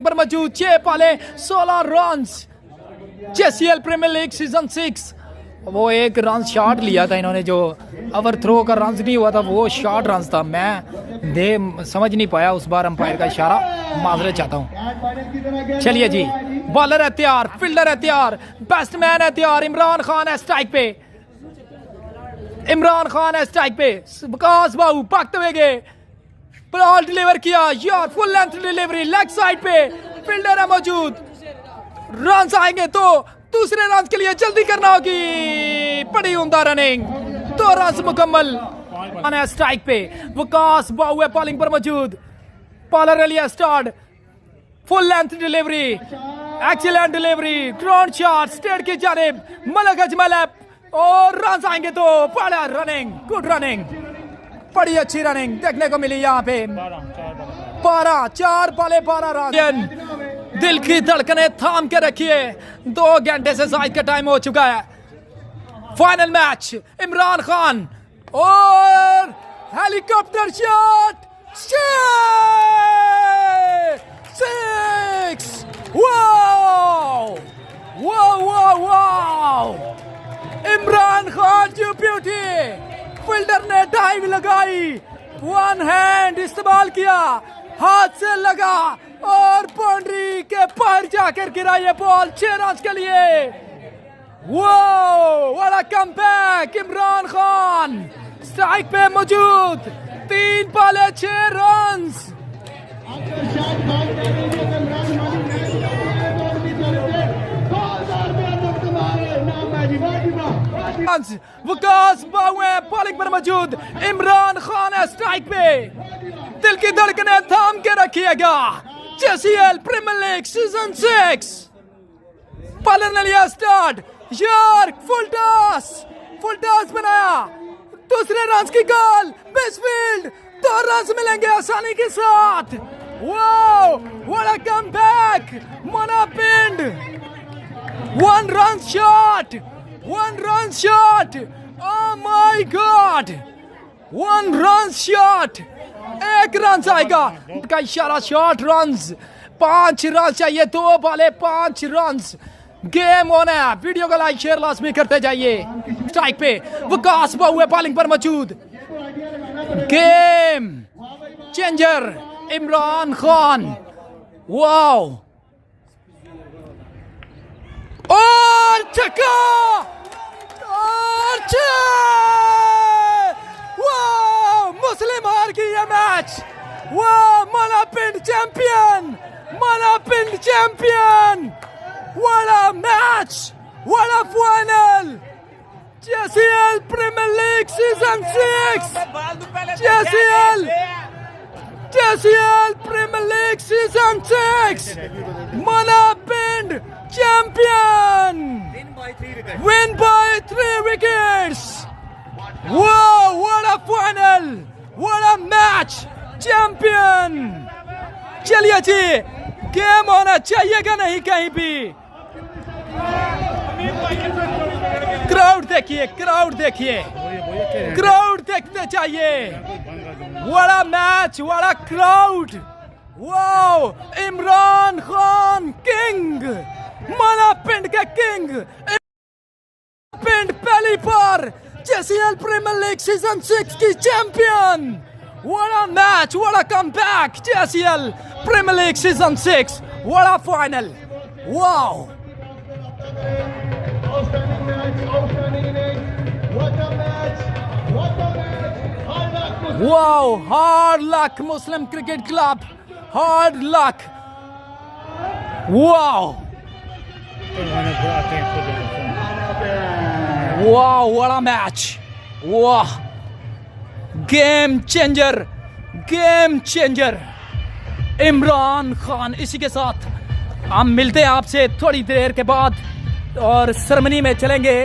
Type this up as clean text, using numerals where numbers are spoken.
पर मौजूद 6 पाले 16 रन। JCL premier league season 6। वो एक रन शॉट लिया था इन्होंने, जो ओवर थ्रो का रन नहीं हुआ था, वो शॉट रन था। मैं समझ नहीं पाया उस बार अंपायर का इशारा, माजरत चाहता हूँ। चलिए जी, बॉलर है तैयार, फील्डर है तैयार, बैट्समैन है तैयार। इमरान खान है स्ट्राइक पे, इमरान खान है स्ट्राइक पे। विकास बाबू भागते हुए गए, बॉल डिलीवर किया यार, full length delivery leg side पे। फील्डर है मौजूद, रन आएंगे तो दूसरे रन के लिए जल्दी करना होगी। बड़ी उम्दा रनिंग, 2 रन मुकम्मल। स्ट्राइक पे विकास बाबू है बॉलिंग पर मौजूद। बॉलर लिया start, full length delivery, excellent delivery, ground shot straight की जानिब। मलक अजमल है और रन आएंगे तो बड़ा रनिंग, गुड रनिंग, बड़ी अच्छी रनिंग देखने को मिली यहाँ पे। 4 बॉले 12 रन। दिल की धड़कनें थाम के रखिए, 2 घंटे से ज्यादा का टाइम हो चुका है। फाइनल मैच, इमरान खान और helicopter shot 6। Wow wow wow wow, Imran Khan जो ब्यूटी। फील्डर ने डाइव लगाई, 1 हैंड इस्तेमाल किया, हाथ से लगा और बाउंड्री के बाहर जाकर गिरा ये बॉल 6 रन के लिए। वो what comeback, Imran Khan strike पे मौजूद, 3 बॉले 6 रन। विकास बाबू है बॉलिंग पर मौजूद, इमरान खान है स्ट्राइक पे। दिल की धड़कनें थाम के रखिएगा। JCL premier league season 6। Bowler ने लिया स्टार्ट यार, फुल टॉस बनाया, दूसरे रन की गोल, बेसफील्ड, 2 रन मिलेंगे आसानी के साथ। वाओ व्हाट अ कमबैक, मना पिंड, 1 run shot, oh my god, 1 run shot, 1 run आएगा का इशारा, शॉर्ट रन, 5 रन चाहिए, 2 बॉले 5 रन। गेम ऑन है, वीडियो को लाइक शेयर लाजमी करते जाइए। स्ट्राइक पे विकास बाबू है बॉलिंग पर मौजूद, game changer Imran Khan. Wow, और छक्का, मुस्लिम हार गई ये मैच। वाह, Malapind champion, Malapind champion. What a match, what a final. JCL premier league season 6, JCL premier league season 6, Malapind champion, win by 3 wickets. Wow, what a final, what a match, champion. चलिए जी, game होना चाहिएगा नहीं कहीं भी। क्राउड देखिए, crowd देखिए, crowd देखते चाहिए। what a match, what a crowd. wow, Imran Khan king, Malapind के किंग। पिंड पहली बार जेसीएल प्रीमियर लीग सीजन 6 की champion. What a match, what a comeback, JCL premier league season 6, what a final. Wow, wow, hard luck Muslim cricket club, hard luck. Wow वाह, what a match, वाह, game changer, game changer Imran Khan. इसी के साथ हम मिलते हैं आपसे थोड़ी देर के बाद और सेरेमनी में चलेंगे।